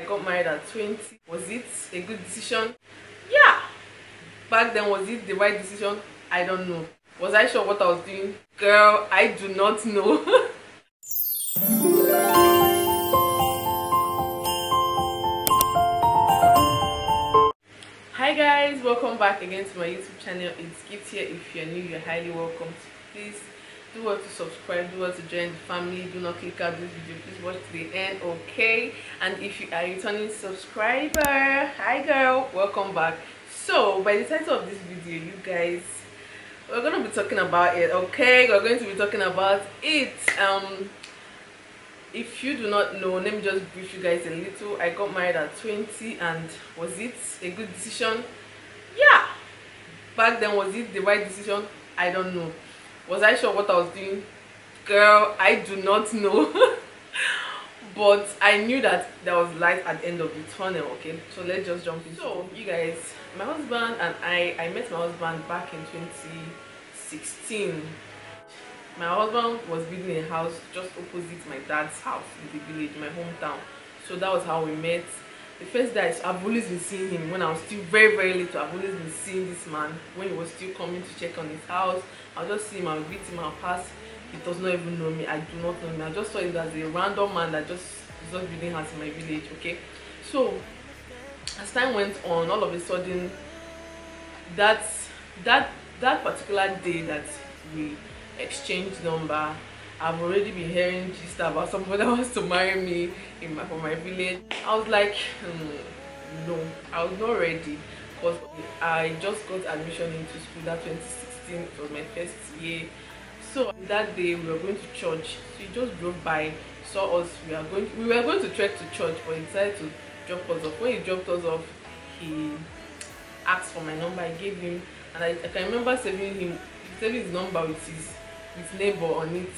got married at 20. Was it a good decision? Yeah. Back then, was it the right decision? I don't know. Was I sure what I was doing? Girl, I do not know. Hi guys, welcome back again to my YouTube channel. It's Gift here. If you're new, you're highly welcome. Please do well to subscribe, do well to join the family. Do not click out this video, please watch to the end, okay? And if you are a returning subscriber, hi girl, welcome back. So by the title of this video, you guys, we're going to be talking about it, okay? We're going to be talking about it. If you do not know, let me just brief you guys a little. I got married at 20, and was it a good decision? Yeah. Back then, was it the right decision? I don't know. Was I sure what I was doing? Girl, I do not know. But I knew that there was light at the end of the tunnel, okay? So let's just jump in. So you guys, my husband and I met my husband back in 2016. My husband was building a house just opposite my dad's house in the village, my hometown. So that was how we met. The first day, I've always been seeing him when I was still very little. I've always been seeing this man when he was still coming to check on his house. I'll just see him, I'll greet him, I'll pass. He does not even know me. I do not know him. I just saw him as a random man that just building house in my village, okay? So as time went on, all of a sudden, that particular day that we exchanged number, I've already been hearing gist about somebody that wants to marry me from my village. I was like, no, I was not ready, because I just got admission into school that 2016. It was my first year. So that day we were going to church. So he just drove by, saw us. We were going to trek to church, but he decided to drop us off. When he dropped us off, he asked for my number. I gave him, and I can remember saving his number with his neighbor on it.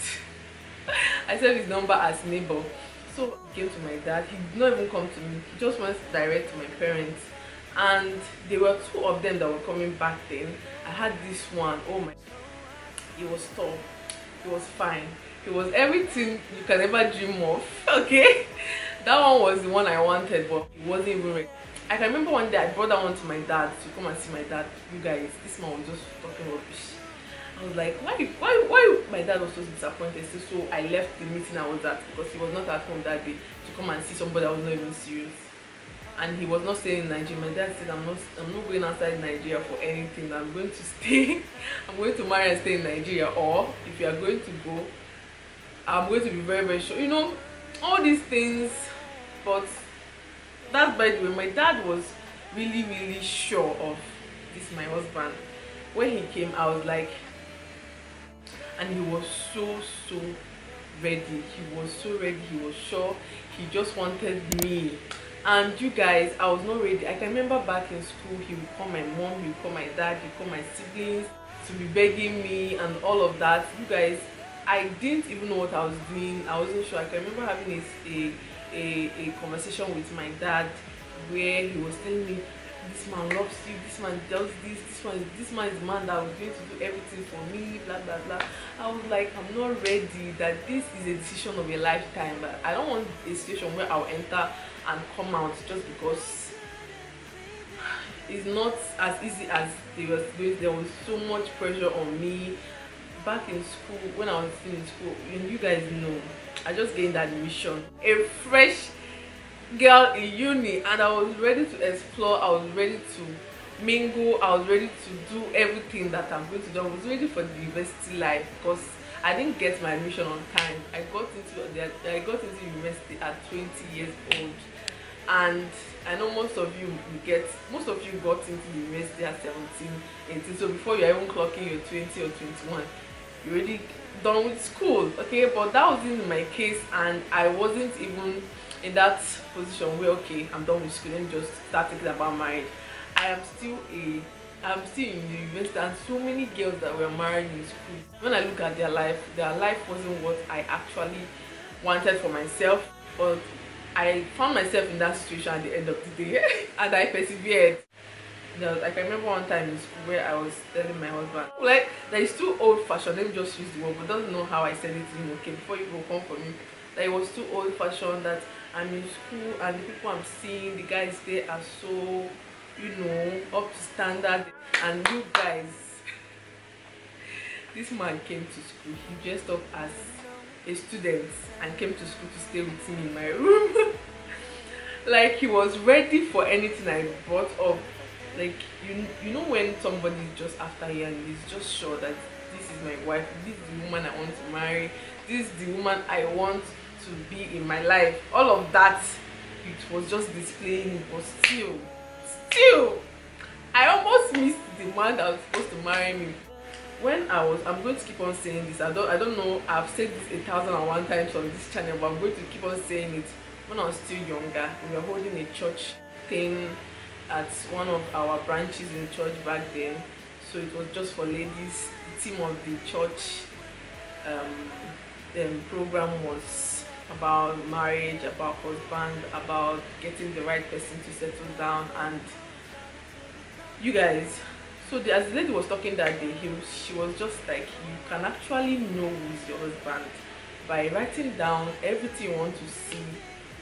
I saved his number as neighbor. So he came to my dad. He did not even come to me. He just went direct to my parents. And there were two of them that were coming back then. I had this one. Oh my, he was tall, he was fine, he was everything you can ever dream of, okay? That one was the one I wanted, but he wasn't even ready. I can remember one day I brought that one to my dad to come and see my dad. You guys, this man was just talking rubbish. I was like, why my dad was so disappointed. So I left the meeting I was at, because he was not at home that day, to come and see somebody that was not even serious. And he was not staying in Nigeria. My dad said, I'm not going outside Nigeria for anything. I'm going to stay. I'm going to marry and stay in Nigeria. Or if you are going to go, I'm going to be very sure. You know, all these things. But that's by the way, my dad was really sure of this, my husband. When he came, I was like, and he was so ready. He was so ready. He was sure. He just wanted me. And you guys, I was not ready. I can remember back in school, he would call my mom, he would call my dad, he would call my siblings to be begging me and all of that. You guys, I didn't even know what I was doing. I wasn't sure. I can remember having a conversation with my dad where he was telling me, this man loves you, this man does this man is the man that was going to do everything for me, blah blah blah. I was like, I'm not ready, that this is a decision of a lifetime. But I don't want a situation where I'll enter and come out just because it's not as easy as they were doing. There was so much pressure on me back in school. When I was still in school, and you guys know, I just gained admission, a fresh girl in uni, and I was ready to explore. I was ready to mingle. I was ready to do everything that I'm going to do. I was ready for the university life, because I didn't get my admission on time. I got into university at 20 years old, and I know most of you got into university at 17, 18. So before you're even clocking your 20 or 21, you're already done with school, okay? But that wasn't my case, and I wasn't even in that position where, okay, I'm done with school, let me just start thinking about marriage. I'm still in university, and so many girls that were married in school, when I look at their life wasn't what I actually wanted for myself. But I found myself in that situation at the end of the day, and I persevered. I can remember one time in school where I was telling my husband, like, that is too old-fashioned, let me just use the word, but doesn't know how I said it to him, okay, before you go come for me, that it was too old-fashioned, that I'm in school and the people I'm seeing, the guys there are so, you know, up to standard. And you guys, this man came to school, he dressed up as a student and came to school to stay with me in my room. Like he was ready for anything I brought up. Like you know when somebody is just after you and is just sure that this is my wife, this is the woman I want to marry, this is the woman I want to be in my life. All of that, it was just displaying, but still I almost missed the man that was supposed to marry me. When I'm going to keep on saying this, I don't know, I've said this 1,001 times on this channel, but I'm going to keep on saying it. When I was still younger, we were holding a church thing at one of our branches in church back then. So it was just for ladies. The theme of the church program was about marriage, about husband, about getting the right person to settle down. And you guys, so as the lady was talking that day, she was just like, you can actually know who is your husband by writing down everything you want to see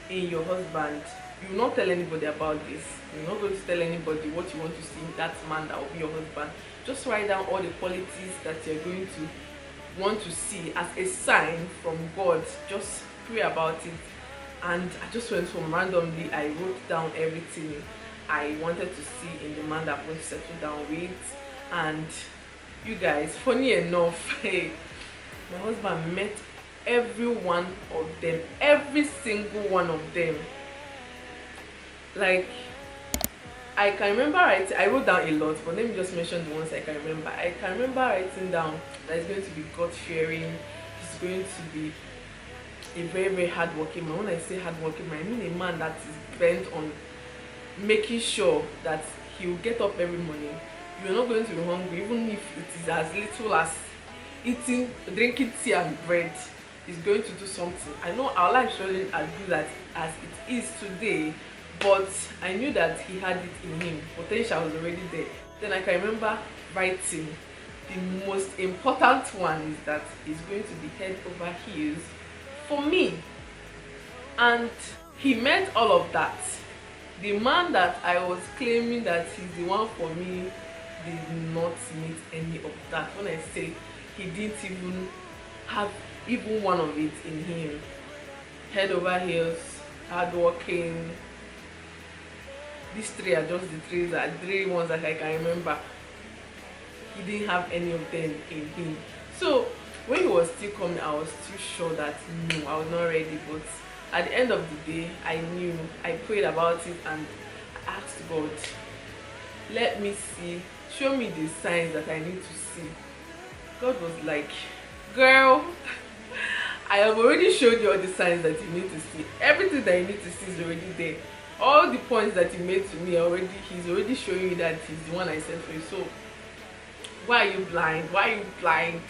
in your husband. You will not tell anybody about this. You're not going to tell anybody what you want to see in that man that will be your husband. Just write down all the qualities that you're going to want to see as a sign from God. Just pray about it. And I just went home randomly. I wrote down everything I wanted to see in the man that I'm going to settle down with. And you guys, funny enough, hey, my husband met every one of them, every single one of them. Like, I can remember I wrote down a lot, but let me just mention the ones I can remember. I can remember writing down that he's going to be God-fearing, he's going to be a very, very hardworking man. When I say hardworking man, I mean a man that is bent on making sure that he will get up every morning. You're not going to be hungry, even if it is as little as drinking tea and bread. He's going to do something. I know our life shouldn't as good as it is today, but I knew that he had it in him. Potential was already there. Then I can remember writing, the most important one is that he's going to be head over heels for me. And he meant all of that. The man that I was claiming that he's the one for me did not meet any of that. When I say he didn't even have even one of it in him. Head over heels, hardworking. These three are just the three ones that I can remember. He didn't have any of them in him. So when he was still coming, I was still sure that no, I was not ready. But at the end of the day, I knew. I prayed about it and I asked God, let me see, show me the signs that I need to see. God was like, girl, I have already showed you all the signs that you need to see. Everything that you need to see is already there. All the points that you made to me already, he's already showing you that he's the one I sent for you. So why are you blind? Why are you blind?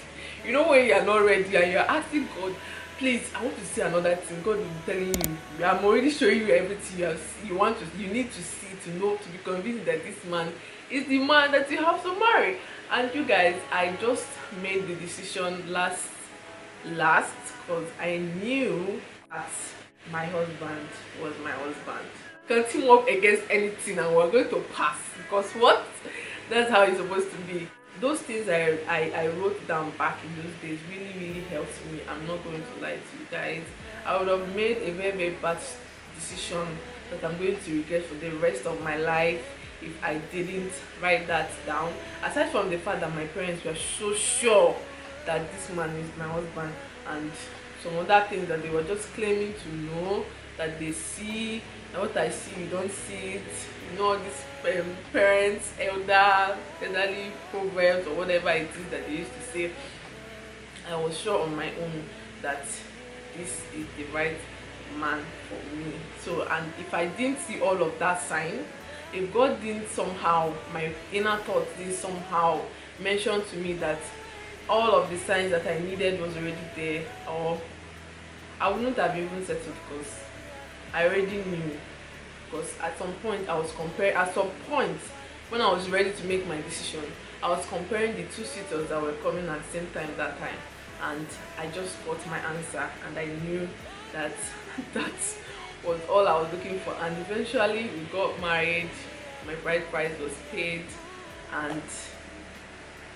You know, when you're not ready and you're asking God, please, I want to see another thing. God will be telling you, I'm already showing you everything you need to see, to know, to be convinced that this man is the man that you have to marry. And you guys, I just made the decision last because I knew that my husband was my husband. Can't team up against anything and we're going to pass, because what? That's how it's supposed to be. Those things I wrote down back in those days really helped me. I'm not going to lie to you guys. I would have made a very, very bad decision that I'm going to regret for the rest of my life if I didn't write that down. Aside from the fact that my parents were so sure that this man is my husband, and some other things that they were just claiming to know, that they see, and what I see, you don't see it. You know, these parents, elderly proverbs or whatever it is that they used to say. I was sure on my own that this is the right man for me. So, and if I didn't see all of that sign, if God didn't somehow, my inner thoughts didn't somehow mention to me that all of the signs that I needed was already there, or I wouldn't have even settled, because I already knew. Because at some point I was comparing, at some point when I was ready to make my decision, I was comparing the two suitors that were coming at the same time that time, and I just got my answer, and I knew that that was all I was looking for, and eventually we got married. My bride price was paid, and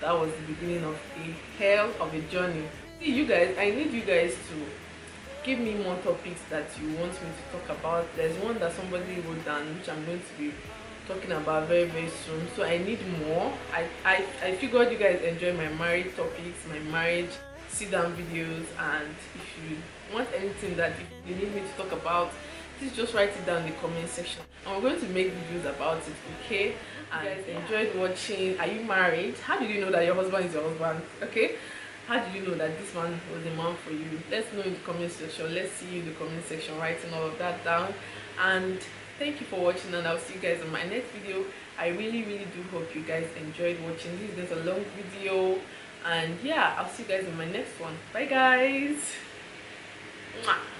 that was the beginning of a hell of a journey. See, you guys, I need you guys to give me more topics that you want me to talk about. There's one that somebody wrote down which I'm going to be talking about very soon, so I need more. I figured you guys enjoy my marriage topics, my marriage sit down videos, and if you want anything that you need me to talk about, please just write it down in the comment section, and we're going to make videos about it, okay? And you guys enjoyed watching. Are you married? How did you know that your husband is your husband? Okay, how did you know that this man was the man for you? Let's know in the comment section. Let's see you in the comment section writing all of that down. And thank you for watching, and I'll see you guys in my next video. I really do hope you guys enjoyed watching. This is just a long video, and yeah, I'll see you guys in my next one. Bye guys. Mwah.